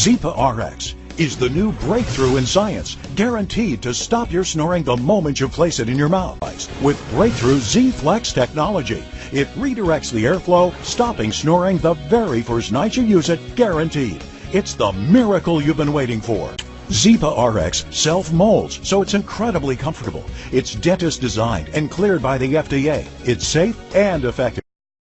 Zipa RX is the new breakthrough in science, guaranteed to stop your snoring the moment you place it in your mouth. With breakthrough Z-Flex technology, it redirects the airflow, stopping snoring the very first night you use it, guaranteed. It's the miracle you've been waiting for. Zipa RX self-molds, so it's incredibly comfortable. It's dentist designed and cleared by the FDA. It's safe and effective.